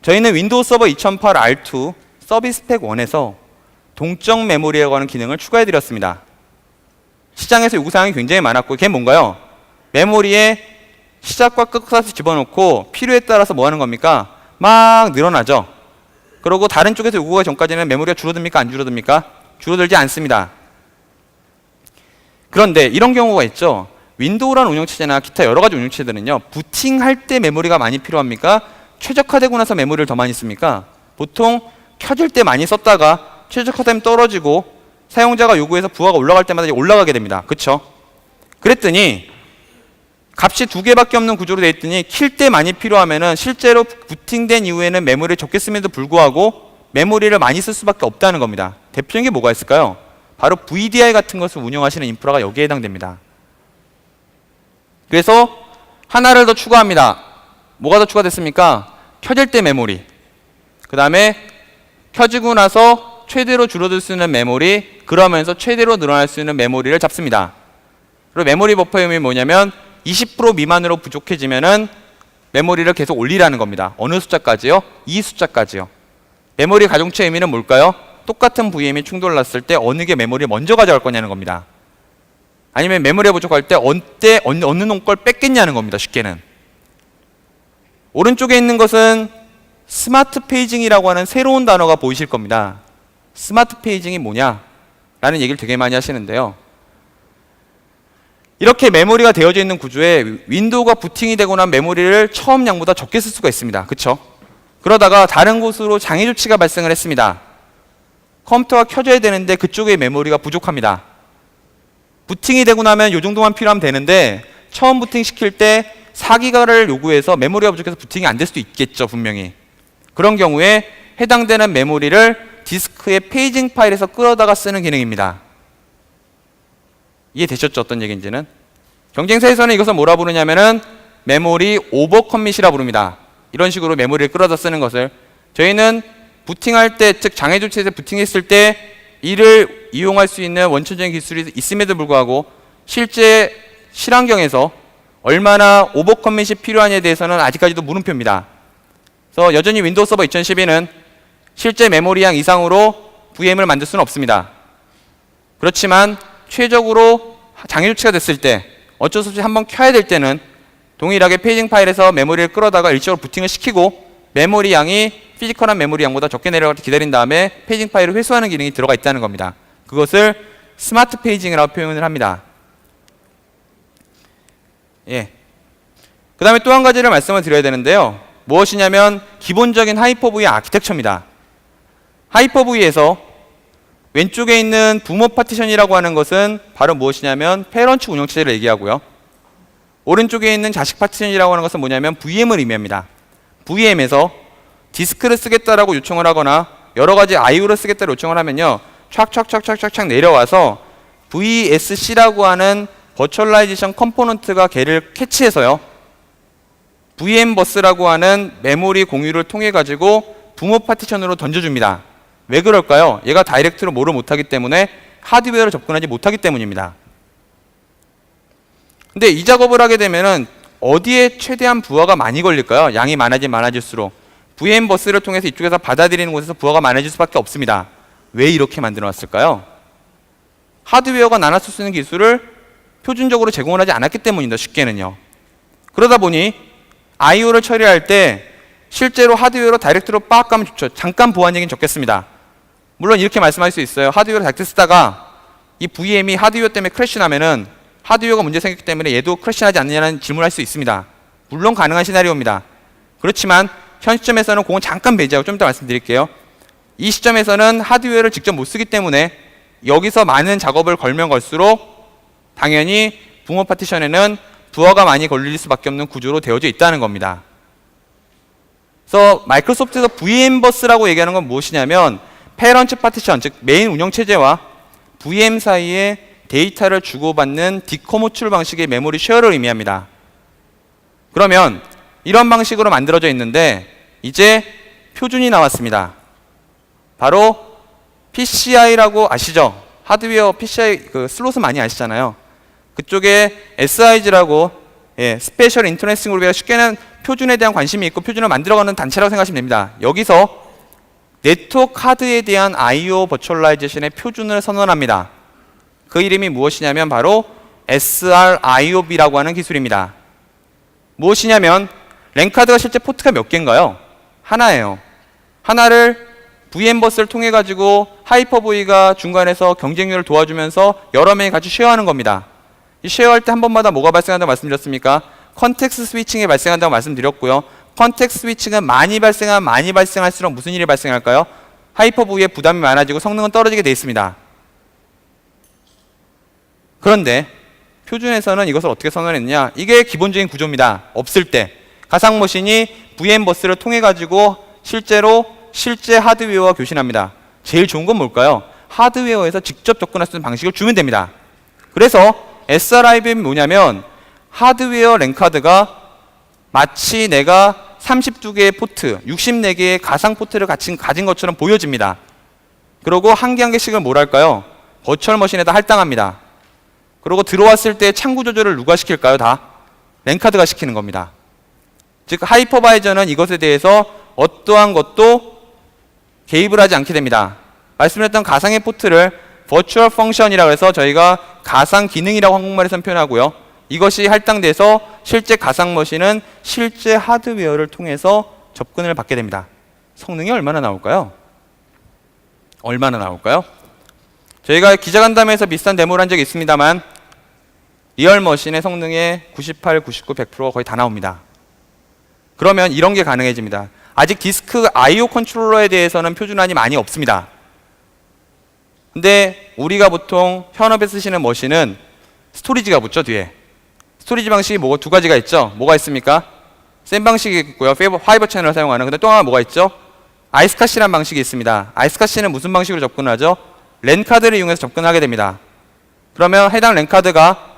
저희는 윈도우 서버 2008 R2 서비스 팩 1에서 동적 메모리라고 하는 기능을 추가해 드렸습니다. 시장에서 요구사항이 굉장히 많았고, 그게 뭔가요? 메모리에 시작과 끝까지 집어넣고 필요에 따라서 뭐 하는 겁니까? 막 늘어나죠. 그리고 다른 쪽에서 요구가 전까지는 메모리가 줄어듭니까? 안 줄어듭니까? 줄어들지 않습니다. 그런데 이런 경우가 있죠. 윈도우라는 운영체제나 기타 여러 가지 운영체제들은요, 부팅할 때 메모리가 많이 필요합니까? 최적화되고 나서 메모리를 더 많이 씁니까? 보통 켜질 때 많이 썼다가 최적화되면 떨어지고 사용자가 요구해서 부하가 올라갈 때마다 올라가게 됩니다. 그쵸? 그랬더니 값이 2개밖에 없는 구조로 되어 있더니 킬 때 많이 필요하면은 실제로 부팅된 이후에는 메모리를 적게 씀에도 불구하고 메모리를 많이 쓸 수밖에 없다는 겁니다. 대표적인 게 뭐가 있을까요? 바로 VDI 같은 것을 운영하시는 인프라가 여기에 해당됩니다. 그래서 하나를 더 추가합니다. 뭐가 더 추가됐습니까? 켜질 때 메모리, 그 다음에 켜지고 나서 최대로 줄어들 수 있는 메모리, 그러면서 최대로 늘어날 수 있는 메모리를 잡습니다. 그리고 메모리 버퍼의 의미는 뭐냐면 20% 미만으로 부족해지면은 메모리를 계속 올리라는 겁니다. 어느 숫자까지요? 이 숫자까지요. 메모리 가중치의 의미는 뭘까요? 똑같은 VM이 충돌났을 때 어느 게 메모리 먼저 가져갈 거냐는 겁니다. 아니면 메모리가 부족할 때 어느 놈 걸 뺏겠냐는 겁니다. 쉽게는. 오른쪽에 있는 것은 스마트 페이징이라고 하는 새로운 단어가 보이실 겁니다. 스마트 페이징이 뭐냐? 라는 얘기를 되게 많이 하시는데요. 이렇게 메모리가 되어져 있는 구조에 윈도우가 부팅이 되고 난 메모리를 처음 양보다 적게 쓸 수가 있습니다. 그쵸? 그러다가 다른 곳으로 장애 조치가 발생을 했습니다. 컴퓨터가 켜져야 되는데 그쪽에 메모리가 부족합니다. 부팅이 되고 나면 이 정도만 필요하면 되는데 처음 부팅 시킬 때 4기가를 요구해서 메모리가 부족해서 부팅이 안 될 수도 있겠죠, 분명히. 그런 경우에 해당되는 메모리를 디스크의 페이징 파일에서 끌어다가 쓰는 기능입니다. 이해되셨죠? 어떤 얘기인지는? 경쟁사에서는 이것을 뭐라 부르냐면은 메모리 오버컴밋이라 부릅니다. 이런 식으로 메모리를 끌어다 쓰는 것을. 저희는 부팅할 때, 즉 장애 조치에서 부팅했을 때 이를 이용할 수 있는 원천적인 기술이 있음에도 불구하고 실제 실환경에서 얼마나 오버컴밋이 필요하냐에 대해서는 아직까지도 물음표입니다. 그래서 여전히 윈도우 서버 2012는 실제 메모리 양 이상으로 VM을 만들 수는 없습니다. 그렇지만 최적으로 장애 조치가 됐을 때 어쩔 수 없이 한번 켜야 될 때는 동일하게 페이징 파일에서 메모리를 끌어다가 일시적으로 부팅을 시키고 메모리 양이 피지컬한 메모리 양보다 적게 내려갈 때 기다린 다음에 페이징 파일을 회수하는 기능이 들어가 있다는 겁니다. 그것을 스마트 페이징이라고 표현을 합니다. 예. 그 다음에 또 한 가지를 말씀을 드려야 되는데요. 무엇이냐면 기본적인 하이퍼V 아키텍처입니다. 하이퍼V에서 왼쪽에 있는 부모 파티션이라고 하는 것은 바로 무엇이냐면 패런츠 운영체제를 얘기하고요. 오른쪽에 있는 자식 파티션이라고 하는 것은 뭐냐면 VM을 의미합니다. VM에서 디스크를 쓰겠다라고 요청을 하거나 여러 가지 IO를 쓰겠다고 요청을 하면요, 촥촥촥촥촥 내려와서 VSC라고 하는 버추얼라이제이션 컴포넌트가 걔를 캐치해서요, VM 버스라고 하는 메모리 공유를 통해 가지고 부모 파티션으로 던져줍니다. 왜 그럴까요? 얘가 다이렉트로 뭐를 못하기 때문에 하드웨어를 접근하지 못하기 때문입니다. 근데 이 작업을 하게 되면은 어디에 최대한 부하가 많이 걸릴까요? 양이 많아질수록 VM 버스를 통해서 이쪽에서 받아들이는 곳에서 부하가 많아질 수밖에 없습니다. 왜 이렇게 만들어 놨을까요? 하드웨어가 나눠 쓸 수 있는 기술을 표준적으로 제공을 하지 않았기 때문입니다. 쉽게는요. 그러다 보니 IO를 처리할 때 실제로 하드웨어로 다이렉트로 빡 가면 좋죠. 잠깐 보안 얘기는 적겠습니다. 물론 이렇게 말씀할 수 있어요. 하드웨어를 다이렉트 쓰다가 이 VM이 하드웨어 때문에 크래시 나면은 하드웨어가 문제 생겼기 때문에 얘도 크래시 나지 않느냐는 질문을 할 수 있습니다. 물론 가능한 시나리오입니다. 그렇지만 현 시점에서는 그건 잠깐 배제하고 좀 이따 말씀드릴게요. 이 시점에서는 하드웨어를 직접 못 쓰기 때문에 여기서 많은 작업을 걸면 걸수록 당연히 부모 파티션에는 부하가 많이 걸릴 수밖에 없는 구조로 되어져 있다는 겁니다. 그래서 마이크로소프트에서 VM 버스라고 얘기하는 건 무엇이냐면 패런트 파티션, 즉 메인 운영체제와 VM 사이에 데이터를 주고받는 디커모출 방식의 메모리 쉐어를 의미합니다. 그러면 이런 방식으로 만들어져 있는데 이제 표준이 나왔습니다. 바로 PCI라고 아시죠? 하드웨어 PCI 그 슬롯은 많이 아시잖아요. 그쪽에 SIG라고, 스페셜 인터넷싱 그룹이라 쉽게는 표준에 대한 관심이 있고 표준을 만들어가는 단체라고 생각하시면 됩니다. 여기서 네트워크 카드에 대한 I/O 버추얼라이제이션의 표준을 선언합니다. 그 이름이 무엇이냐면 바로 SR-IOB라고 하는 기술입니다. 무엇이냐면 랜카드가 실제 포트가 몇 개인가요? 하나예요. 하나를 VM버스를 통해 가지고 하이퍼V가 중간에서 경쟁률을 도와주면서 여러 명이 같이 쉐어하는 겁니다. 이 쉐어할 때 한 번마다 뭐가 발생한다고 말씀드렸습니까? 컨텍스트 스위칭이 발생한다고 말씀드렸고요. 컨텍스트 스위칭은 많이 발생할수록 무슨 일이 발생할까요? 하이퍼V의 부담이 많아지고 성능은 떨어지게 되어 있습니다. 그런데 표준에서는 이것을 어떻게 선언했느냐? 이게 기본적인 구조입니다. 없을 때 가상머신이 VM버스를 통해 가지고 실제 하드웨어와 교신합니다. 제일 좋은 건 뭘까요? 하드웨어에서 직접 접근할 수 있는 방식을 주면 됩니다. 그래서 SR-IOB는 뭐냐면 하드웨어 랜카드가 마치 내가 32개의 포트, 64개의 가상 포트를 가진 것처럼 보여집니다. 그리고 한 개 한 개씩을 뭐랄까요? 버추얼 머신에다 할당합니다. 그리고 들어왔을 때 창구 조절을 누가 시킬까요? 다 랜카드가 시키는 겁니다. 즉 하이퍼바이저는 이것에 대해서 어떠한 것도 개입을 하지 않게 됩니다. 말씀드렸던 가상의 포트를 버추얼 펑션이라고 해서 저희가 가상 기능이라고 한국말에서 표현하고요. 이것이 할당돼서 실제 가상 머신은 실제 하드웨어를 통해서 접근을 받게 됩니다. 성능이 얼마나 나올까요? 저희가 기자간담회에서 비슷한 데모를 한 적이 있습니다만 리얼 머신의 성능의 98, 99, 100%가 거의 다 나옵니다. 그러면 이런 게 가능해집니다. 아직 디스크 I/O 컨트롤러에 대해서는 표준안이 많이 없습니다. 근데 우리가 보통 현업에 쓰시는 머신은 스토리지가 붙죠, 뒤에. 스토리지 방식이 두 가지가 있죠. 뭐가 있습니까? 센 방식이 있고요. 파이버 채널을 사용하는. 근데 또 하나 뭐가 있죠? 아이스카시라는 방식이 있습니다. 아이스카시는 무슨 방식으로 접근하죠? 랜카드를 이용해서 접근하게 됩니다. 그러면 해당 랜카드가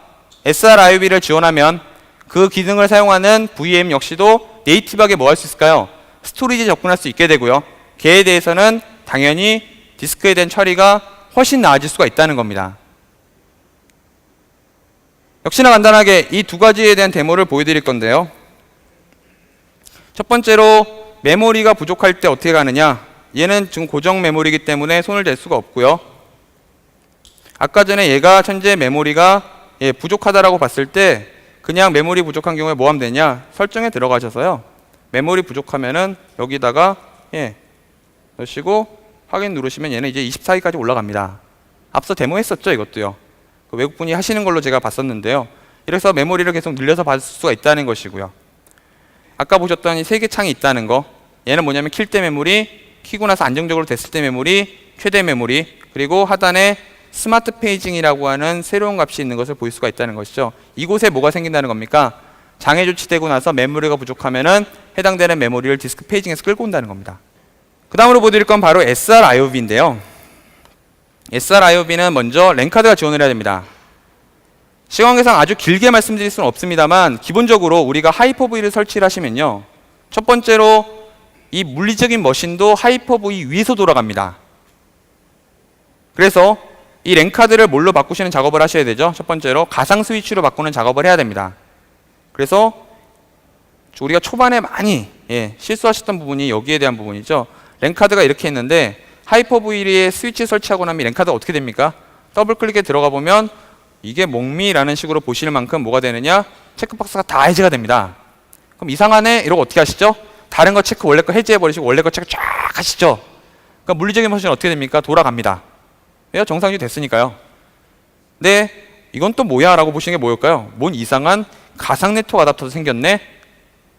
SR-IOB를 지원하면 그 기능을 사용하는 VM 역시도 네이티브하게 뭐 할 수 있을까요? 스토리지에 접근할 수 있게 되고요. 걔에 대해서는 당연히 디스크에 대한 처리가 훨씬 나아질 수가 있다는 겁니다. 역시나 간단하게 이 두 가지에 대한 데모를 보여드릴 건데요. 첫 번째로 메모리가 부족할 때 어떻게 가느냐. 얘는 지금 고정 메모리이기 때문에 손을 댈 수가 없고요. 아까 전에 얘가 현재 메모리가 부족하다라고 봤을 때 그냥 메모리 부족한 경우에 뭐 하면 되냐. 설정에 들어가셔서요. 메모리 부족하면은 여기다가 넣으시고 확인 누르시면 얘는 이제 24기까지 올라갑니다. 앞서 데모했었죠, 이것도요. 그 외국분이 하시는 걸로 제가 봤었는데요. 이래서 메모리를 계속 늘려서 받을 수가 있다는 것이고요. 아까 보셨던 이 세 개 창이 있다는 거. 얘는 뭐냐면 킬 때 메모리, 키고 나서 안정적으로 됐을 때 메모리, 최대 메모리, 그리고 하단에 스마트 페이징이라고 하는 새로운 값이 있는 것을 볼 수가 있다는 것이죠. 이곳에 뭐가 생긴다는 겁니까? 장애 조치되고 나서 메모리가 부족하면은 해당되는 메모리를 디스크 페이징에서 끌고 온다는 겁니다. 그 다음으로 보여드릴 건 바로 SR-IOB인데요. SR-IOB는 먼저 랜카드가 지원을 해야 됩니다. 시간 관계상 아주 길게 말씀드릴 수는 없습니다만 기본적으로 우리가 하이퍼V를 설치를 하시면요. 첫 번째로 이 물리적인 머신도 하이퍼V 위에서 돌아갑니다. 그래서 이 랜카드를 뭘로 바꾸시는 작업을 하셔야 되죠. 첫 번째로 가상 스위치로 바꾸는 작업을 해야 됩니다. 그래서 우리가 초반에 많이 실수하셨던 부분이 여기에 대한 부분이죠. 랜카드가 이렇게 있는데 하이퍼V에 스위치 설치하고 나면 랜카드가 어떻게 됩니까? 더블 클릭에 들어가 보면 이게 몽미라는 식으로 보실 만큼 뭐가 되느냐? 체크박스가 다 해제가 됩니다. 그럼 이상하네? 이러고 어떻게 하시죠? 다른 거 체크 원래 거 해제해버리시고 원래 거 체크 쫙 하시죠? 그러니까 물리적인 머신은 어떻게 됩니까? 돌아갑니다. 왜요? 정상적이 됐으니까요. 근데 이건 또 뭐야? 라고 보시는 게 뭐일까요? 뭔 이상한 가상 네트워크 어댑터도 생겼네?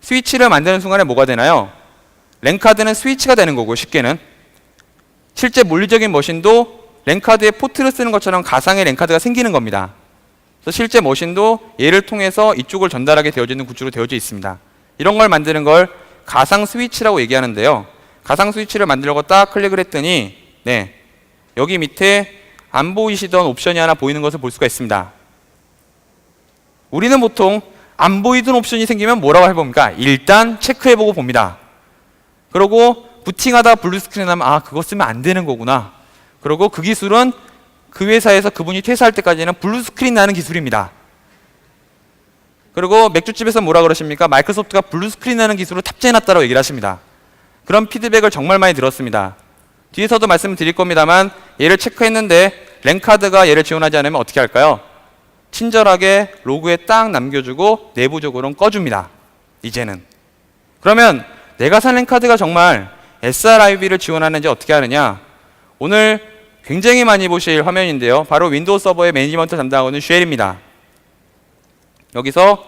스위치를 만드는 순간에 뭐가 되나요? 랜카드는 스위치가 되는 거고요. 쉽게는. 실제 물리적인 머신도 랜카드에 포트를 쓰는 것처럼 가상의 랜카드가 생기는 겁니다. 그래서 실제 머신도 얘를 통해서 이쪽을 전달하게 되어지는 구조로 되어져 있습니다. 이런 걸 만드는 걸 가상 스위치라고 얘기하는데요. 가상 스위치를 만들려고 딱 클릭을 했더니 여기 밑에 안 보이시던 옵션이 하나 보이는 것을 볼 수가 있습니다. 우리는 보통 안 보이던 옵션이 생기면 뭐라고 해봅니까? 일단 체크해보고 봅니다. 그리고 부팅하다 블루스크린 하면 그거 쓰면 안 되는 거구나. 그리고 그 기술은 그 회사에서 그분이 퇴사할 때까지는 블루스크린 나는 기술입니다. 그리고 맥주집에서 뭐라 그러십니까? 마이크로소프트가 블루스크린하는 기술을 탑재해놨다고 얘기를 하십니다. 그런 피드백을 정말 많이 들었습니다. 뒤에서도 말씀드릴 겁니다만 얘를 체크했는데 랜카드가 얘를 지원하지 않으면 어떻게 할까요? 친절하게 로그에 딱 남겨주고 내부적으로는 꺼줍니다. 이제는. 그러면 내가 산 랜카드가 정말 sRIOB를 지원하는지 어떻게 하느냐? 오늘 굉장히 많이 보실 화면인데요. 바로 윈도우 서버의 매니지먼트 담당하고 있는 쉘입니다. 여기서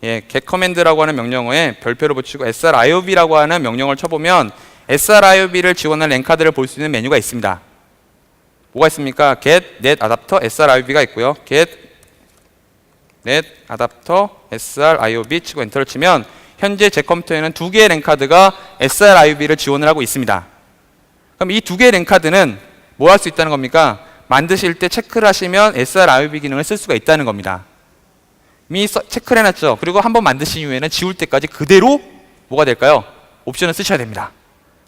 get command라고 하는 명령어에 별표를 붙이고 sRIOB라고 하는 명령어를 쳐보면 sRIOB를 지원하는 랜카드를 볼 수 있는 메뉴가 있습니다. 뭐가 있습니까? get net adapter sRIOB가 있고요. get net adapter sRIOB 치고 엔터를 치면 현재 제 컴퓨터에는 2개의 랜카드가 sRIOB를 지원을 하고 있습니다. 그럼 이 2개의 랜카드는 뭐 할 수 있다는 겁니까? 만드실 때 체크를 하시면 sRIOB 기능을 쓸 수가 있다는 겁니다. 이미 체크를 해놨죠. 그리고 한번 만드신 이후에는 지울 때까지 그대로 뭐가 될까요? 옵션을 쓰셔야 됩니다.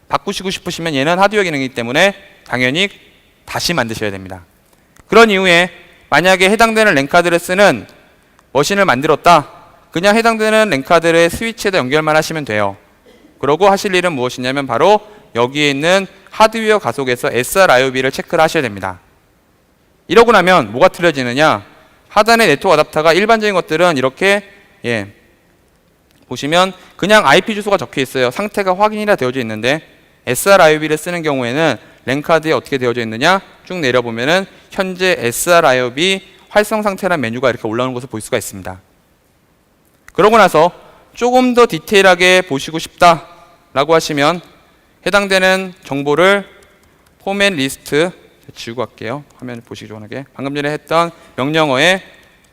바꾸시고 싶으시면 얘는 하드웨어 기능이기 때문에 당연히 다시 만드셔야 됩니다. 그런 이후에 만약에 해당되는 랜카드를 쓰는 머신을 만들었다. 그냥 해당되는 랜카드를 스위치에다 연결만 하시면 돼요. 그러고 하실 일은 무엇이냐면 바로 여기에 있는 하드웨어 가속에서 sRIOB를 체크를 하셔야 됩니다. 이러고 나면 뭐가 틀려지느냐? 하단의 네트워크 어댑터가 일반적인 것들은 이렇게 보시면 그냥 IP 주소가 적혀 있어요. 상태가 확인이라 되어져 있는데 sRIOB를 쓰는 경우에는 랜카드에 어떻게 되어져 있느냐? 쭉 내려보면은 현재 sRIOB 활성 상태라는 메뉴가 이렇게 올라오는 것을 볼 수가 있습니다. 그러고 나서 조금 더 디테일하게 보시고 싶다라고 하시면 해당되는 정보를 포맷 리스트 지우고 갈게요. 화면 보시기 좋게. 방금 전에 했던 명령어에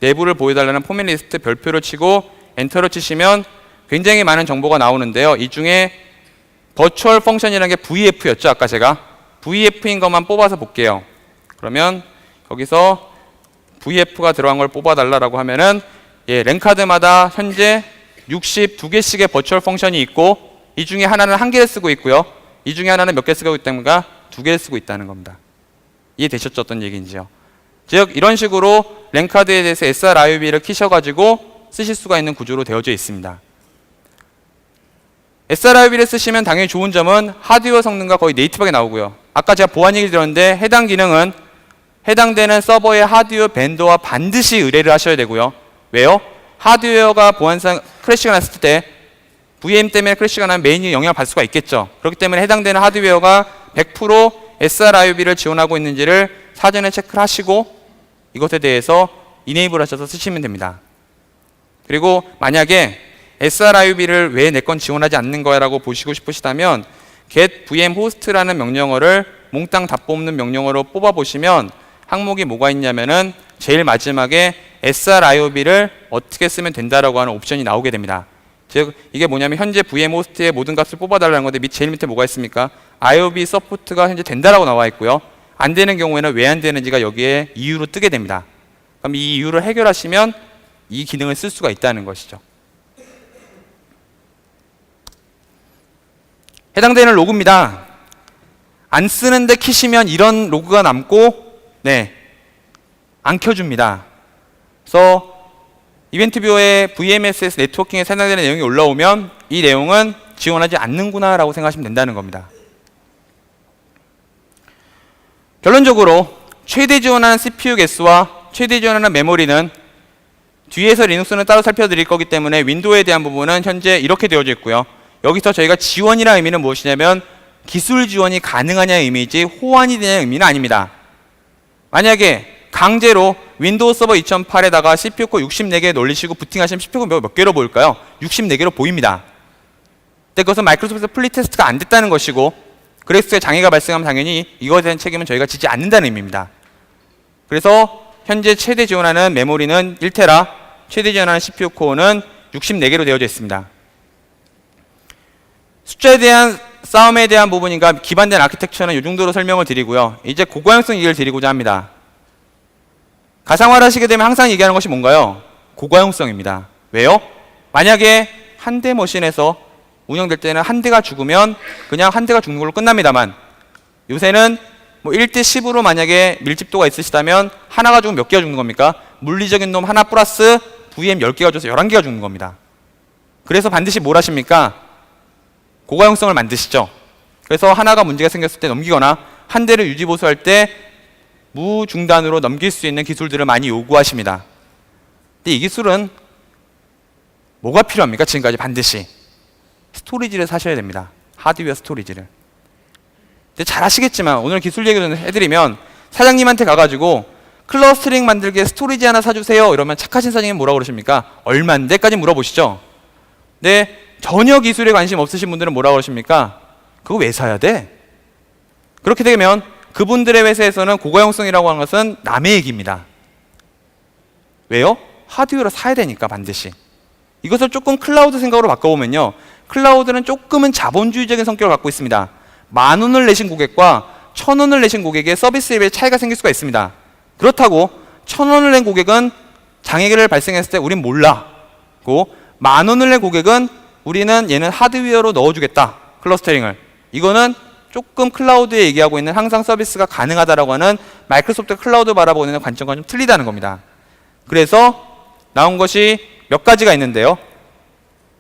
내부를 보여달라는 포맷 리스트 별표를 치고 엔터를 치시면 굉장히 많은 정보가 나오는데요. 이 중에 버추얼 펑션이라는 게 VF였죠. 아까 제가 VF인 것만 뽑아서 볼게요. 그러면 여기서 VF가 들어간 걸 뽑아달라고 하면은 랜카드마다 현재 62개씩의 버추얼 펑션이 있고 이 중에 하나는 1개를 쓰고 있고요. 이 중에 하나는 몇 개 쓰고 있다는가? 2개를 쓰고 있다는 겁니다. 이해되셨죠? 어떤 얘기인지요? 즉 이런 식으로 랜카드에 대해서 sRIOB를 키셔가지고 쓰실 수가 있는 구조로 되어져 있습니다. sRIOB를 쓰시면 당연히 좋은 점은 하드웨어 성능과 거의 네이티브하게 나오고요. 아까 제가 보안 얘기 들었는데 해당 기능은 해당되는 서버의 하드웨어 벤더와 반드시 의뢰를 하셔야 되고요. 왜요? 하드웨어가 보안상 크래시가 났을 때 VM 때문에 크래시가 나면 메인이 영향을 받을 수가 있겠죠. 그렇기 때문에 해당되는 하드웨어가 100% sRIOB를 지원하고 있는지를 사전에 체크를 하시고 이것에 대해서 이네이블 하셔서 쓰시면 됩니다. 그리고 만약에 sRIOB를 왜 내 건 지원하지 않는 거야 라고 보시고 싶으시다면 get vm host라는 명령어를 몽땅 다 뽑는 명령어로 뽑아보시면 항목이 뭐가 있냐면은 제일 마지막에 sRIOB를 어떻게 쓰면 된다라고 하는 옵션이 나오게 됩니다. 즉 이게 뭐냐면 현재 vm host의 모든 값을 뽑아달라는 건데 제일 밑에 뭐가 있습니까? IOB 서포트가 현재 된다라고 나와 있고요. 안 되는 경우에는 왜 안 되는지가 여기에 이유로 뜨게 됩니다. 그럼 이 이유를 해결하시면 이 기능을 쓸 수가 있다는 것이죠. 해당되는 로그입니다. 안 쓰는데 키시면 이런 로그가 남고 안 켜줍니다. 그래서 이벤트 뷰어에 VMSS 네트워킹에 해당되는 내용이 올라오면 이 내용은 지원하지 않는구나 라고 생각하시면 된다는 겁니다. 결론적으로 최대 지원하는 CPU 개수와 최대 지원하는 메모리는 뒤에서 리눅스는 따로 살펴드릴 거기 때문에 윈도우에 대한 부분은 현재 이렇게 되어져 있고요. 여기서 저희가 지원이라는 의미는 무엇이냐면 기술 지원이 가능하냐의 의미이지 호환이 되냐의 의미는 아닙니다. 만약에 강제로 윈도우 서버 2008에다가 CPU 코 64개 놀리시고 부팅하시면 CPU 코 몇 개로 보일까요? 64개로 보입니다. 근데 그것은 마이크로소프트 플리 테스트가 안 됐다는 것이고 그래프에 장애가 발생하면 당연히 이거에 대한 책임은 저희가 지지 않는다는 의미입니다. 그래서 현재 최대 지원하는 메모리는 1테라, 최대 지원하는 CPU 코어는 64개로 되어져 있습니다. 숫자에 대한 싸움에 대한 부분인가 기반된 아키텍처는 이 정도로 설명을 드리고요. 이제 고가용성 얘기를 드리고자 합니다. 가상화를 하시게 되면 항상 얘기하는 것이 뭔가요? 고가용성입니다. 왜요? 만약에 한 대 머신에서 운영될 때는 한 대가 죽으면 그냥 한 대가 죽는 걸로 끝납니다만 요새는 뭐 1대 10으로 만약에 밀집도가 있으시다면 하나가 죽으면 몇 개가 죽는 겁니까? 물리적인 놈 하나 플러스 VM 10개가 줘서 11개가 죽는 겁니다. 그래서 반드시 뭘 하십니까? 고가용성을 만드시죠. 그래서 하나가 문제가 생겼을 때 넘기거나 한 대를 유지 보수할 때 무중단으로 넘길 수 있는 기술들을 많이 요구하십니다. 근데 이 기술은 뭐가 필요합니까? 지금까지 반드시 스토리지를 사셔야 됩니다. 하드웨어 스토리지를. 근데 잘 아시겠지만 오늘 기술 얘기를 해드리면 사장님한테 가가지고 클러스터링 만들게 스토리지 하나 사주세요 이러면 착하신 사장님은 뭐라고 그러십니까? 얼만데까지 물어보시죠. 근데 전혀 기술에 관심 없으신 분들은 뭐라고 그러십니까? 그거 왜 사야 돼? 그렇게 되면 그분들의 회사에서는 고가용성이라고 하는 것은 남의 얘기입니다. 왜요? 하드웨어를 사야 되니까 반드시. 이것을 조금 클라우드 생각으로 바꿔보면요, 클라우드는 조금은 자본주의적인 성격을 갖고 있습니다. 10,000원을 내신 고객과 1,000원을 내신 고객의 서비스 레벨 차이가 생길 수가 있습니다. 그렇다고 1,000원을 낸 고객은 장애를 발생했을 때 우린 몰라. 10,000원을 낸 고객은 우리는 얘는 하드웨어로 넣어주겠다. 클러스터링을. 이거는 조금 클라우드에 얘기하고 있는 항상 서비스가 가능하다라고 하는 마이크로소프트 클라우드 바라보는 관점과 좀 틀리다는 겁니다. 그래서 나온 것이 몇 가지가 있는데요.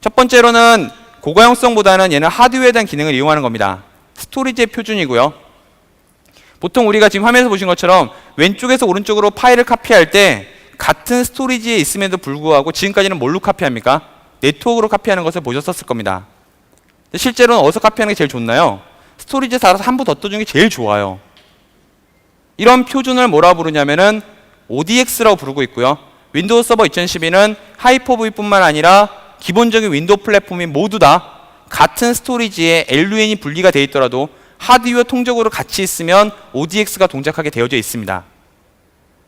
첫 번째로는 고가용성보다는 얘는 하드웨어에 대한 기능을 이용하는 겁니다. 스토리지의 표준이고요. 보통 우리가 지금 화면에서 보신 것처럼 왼쪽에서 오른쪽으로 파일을 카피할 때 같은 스토리지에 있음에도 불구하고 지금까지는 뭘로 카피합니까? 네트워크로 카피하는 것을 보셨었을 겁니다. 실제로는 어디서 카피하는 게 제일 좋나요? 스토리지에서 알아서 한 부 더 떠주는 게 제일 좋아요. 이런 표준을 뭐라 부르냐면은 ODX라고 부르고 있고요. 윈도우 서버 2012는 하이퍼V뿐만 아니라 기본적인 윈도우 플랫폼이 모두 다 같은 스토리지에 LUN이 분리가 되어 있더라도 하드웨어 통적으로 같이 있으면 ODX가 동작하게 되어져 있습니다.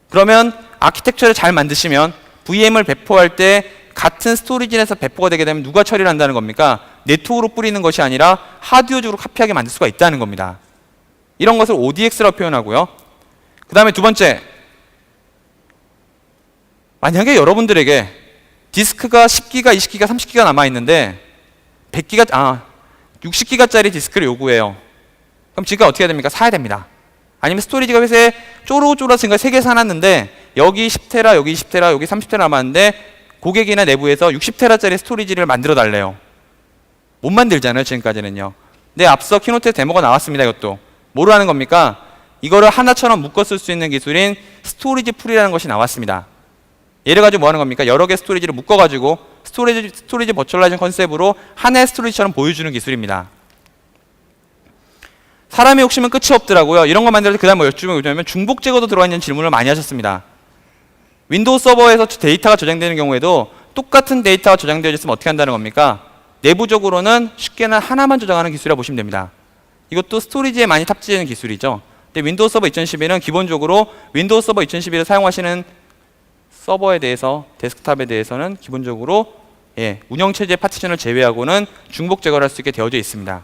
그러면 아키텍처를 잘 만드시면 VM을 배포할 때 같은 스토리지에서 배포가 되게 되면 누가 처리를 한다는 겁니까? 네트워크로 뿌리는 것이 아니라 하드웨어적으로 카피하게 만들 수가 있다는 겁니다. 이런 것을 ODX라고 표현하고요. 그 다음에 두 번째, 만약에 여러분들에게 디스크가 10기가, 20기가, 30기가 남아있는데 60기가짜리 디스크를 요구해요. 그럼 지금까지 어떻게 해야 됩니까? 사야 됩니다. 아니면 스토리지가 회사에 쪼로쪼로 지금까지 3개 사놨는데 여기 10테라, 여기 20테라, 여기 30테라 남았는데 고객이나 내부에서 60테라짜리 스토리지를 만들어 달래요. 못 만들잖아요, 지금까지는요. 근데 앞서 키노트 데모가 나왔습니다, 이것도. 뭐로 하는 겁니까? 이거를 하나처럼 묶어 쓸 수 있는 기술인 스토리지 풀이라는 것이 나왔습니다. 얘를 가지고 뭐 하는 겁니까? 여러 개 스토리지를 묶어가지고 스토리지 버추얼라이징 컨셉으로 하나의 스토리지처럼 보여주는 기술입니다. 사람의 욕심은 끝이 없더라고요. 이런 거 만들 때 그 다음 뭐 여쭈면 중복 제거도 들어가 있는 질문을 많이 하셨습니다. 윈도우 서버에서 데이터가 저장되는 경우에도 똑같은 데이터가 저장되어 있으면 어떻게 한다는 겁니까? 내부적으로는 쉽게는 하나만 저장하는 기술이라고 보시면 됩니다. 이것도 스토리지에 많이 탑재되는 기술이죠. 근데 윈도우 서버 2012는 기본적으로 윈도우 서버 2012를 사용하시는 서버에 대해서, 데스크탑에 대해서는 기본적으로 운영체제 파티션을 제외하고는 중복 제거를 할 수 있게 되어져 있습니다.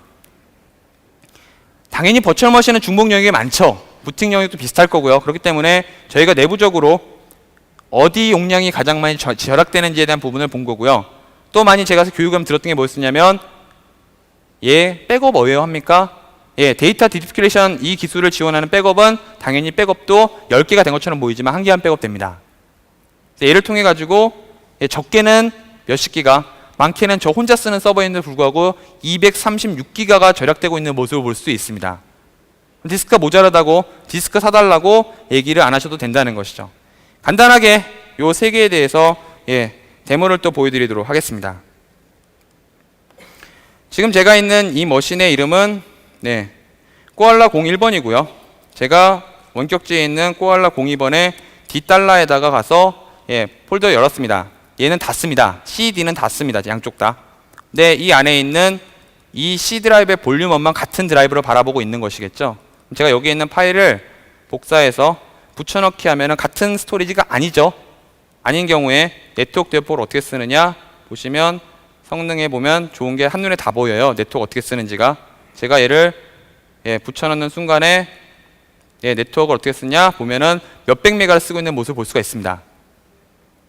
당연히 버추얼 머신은 중복 영역이 많죠. 부팅 영역도 비슷할 거고요. 그렇기 때문에 저희가 내부적으로 어디 용량이 가장 많이 절약되는지에 대한 부분을 본 거고요. 또 많이 제가 교육을 들었던 게 뭐였냐면 백업 어웨어 합니까? 데이터 디스크리션 이 기술을 지원하는 백업은 당연히 백업도 10개가 된 것처럼 보이지만 1개만 백업 됩니다. 얘를 통해 가지고 적게는 몇십 기가, 많게는 저 혼자 쓰는 서버인데도 불구하고 236기가가 절약되고 있는 모습을 볼 수 있습니다. 디스크가 모자라다고 디스크 사달라고 얘기를 안 하셔도 된다는 것이죠. 간단하게 요 3개에 대해서 데모를 또 보여드리도록 하겠습니다. 지금 제가 있는 이 머신의 이름은 꼬알라 01번이고요. 제가 원격지에 있는 꼬알라 02번의 뒷달러에다가 가서 폴더 열었습니다. 얘는 닫습니다. CD는 닫습니다. 양쪽 다. 근데 이 안에 있는 이 C 드라이브의 볼륨원만 같은 드라이브로 바라보고 있는 것이겠죠. 제가 여기 있는 파일을 복사해서 붙여넣기 하면은 같은 스토리지가 아니죠. 아닌 경우에 네트워크 데포를 어떻게 쓰느냐 보시면 성능에 보면 좋은 게 한눈에 다 보여요. 네트워크 어떻게 쓰는지가. 제가 얘를 붙여넣는 순간에 네트워크를 어떻게 쓰냐 보면은 몇백 메가를 쓰고 있는 모습을 볼 수가 있습니다.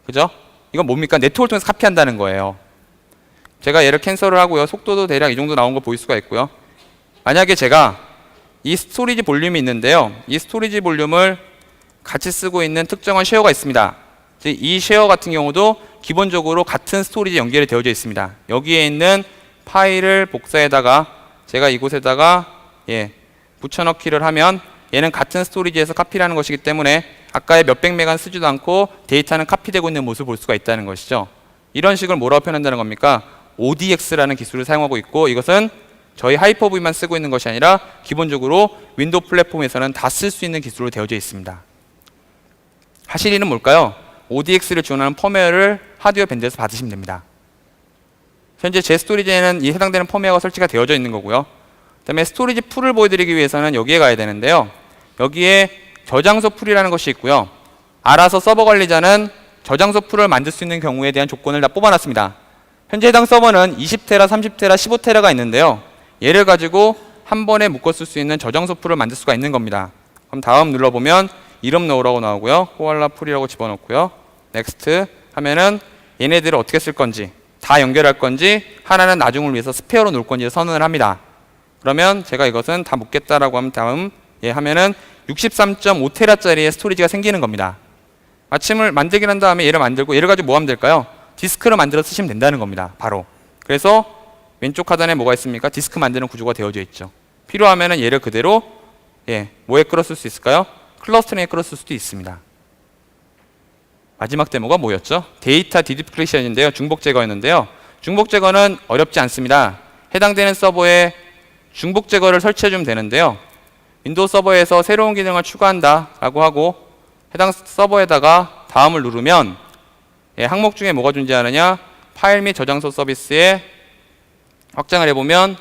그죠? 이건 뭡니까? 네트워크를 통해서 카피한다는 거예요. 제가 얘를 캔슬을 하고요. 속도도 대략 이 정도 나온 거 보일 수가 있고요. 만약에 제가 이 스토리지 볼륨이 있는데요. 이 스토리지 볼륨을 같이 쓰고 있는 특정한 쉐어가 있습니다. 이 쉐어 같은 경우도 기본적으로 같은 스토리지에 연결이 되어져 있습니다. 여기에 있는 파일을 복사해다가 제가 이곳에다가 붙여넣기를 하면 얘는 같은 스토리지에서 카피라는 것이기 때문에 아까의 몇백 메가는 쓰지도 않고 데이터는 카피되고 있는 모습을 볼 수가 있다는 것이죠. 이런 식을 뭐라고 표현한다는 겁니까? ODX라는 기술을 사용하고 있고, 이것은 저희 하이퍼V만 쓰고 있는 것이 아니라 기본적으로 윈도우 플랫폼에서는 다 쓸 수 있는 기술로 되어져 있습니다. 하실 일은 뭘까요? ODX를 지원하는 펌웨어를 하드웨어 밴드에서 받으시면 됩니다. 현재 제 스토리지에는 이 해당되는 펌웨어가 설치가 되어져 있는 거고요. 그 다음에 스토리지 풀을 보여드리기 위해서는 여기에 가야 되는데요. 여기에 저장소 풀이라는 것이 있고요. 알아서 서버 관리자는 저장소 풀을 만들 수 있는 경우에 대한 조건을 다 뽑아놨습니다. 현재 해당 서버는 20테라, 30테라, 15테라가 있는데요. 얘를 가지고 한 번에 묶어 쓸 수 있는 저장소 풀을 만들 수가 있는 겁니다. 그럼 다음 눌러보면 이름 넣으라고 나오고요. 코알라 풀이라고 집어넣고요. 넥스트 하면은 얘네들을 어떻게 쓸 건지, 다 연결할 건지, 하나는 나중을 위해서 스페어로 놓을 건지 선언을 합니다. 그러면 제가 이것은 다 묶겠다라고 하면 다음 하면은 63.5테라짜리의 스토리지가 생기는 겁니다. 마침을 만들긴 한 다음에 얘를 만들고 얘를 가지고 뭐 하면 될까요? 디스크를 만들어 쓰시면 된다는 겁니다. 바로. 그래서 왼쪽 하단에 뭐가 있습니까? 디스크 만드는 구조가 되어져 있죠. 필요하면은 얘를 그대로 뭐에 끌어쓸 수 있을까요? 클러스터링에 끌어쓸 수도 있습니다. 마지막 데모가 뭐였죠? 데이터 디듀플리션인데요. 중복 제거였는데요. 중복 제거는 어렵지 않습니다. 해당되는 서버에 중복 제거를 설치해 주면 되는데요. 윈도우 서버에서 새로운 기능을 추가한다 라고 하고 해당 서버에다가 다음을 누르면 항목 중에 뭐가 존재하느냐, 파일 및 저장소 서비스에 확장을 해보면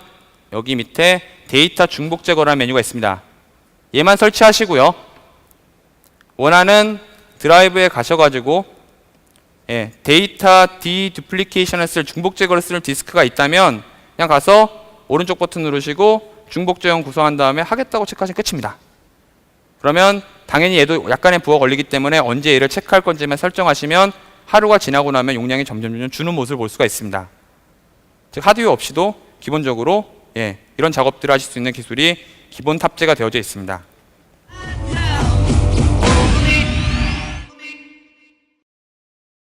여기 밑에 데이터 중복 제거라는 메뉴가 있습니다. 얘만 설치하시고요. 원하는 드라이브에 가셔가지고 데이터 디듀플리케이션을 쓸 중복 제거를 쓸 디스크가 있다면 그냥 가서 오른쪽 버튼 누르시고 중복 제거 구성한 다음에 하겠다고 체크하시면 끝입니다. 그러면 당연히 얘도 약간의 부하가 걸리기 때문에 언제 얘를 체크할 건지만 설정하시면 하루가 지나고 나면 용량이 점점 주는 모습을 볼 수가 있습니다. 즉 하드웨어 없이도 기본적으로 이런 작업들을 하실 수 있는 기술이 기본 탑재가 되어져 있습니다.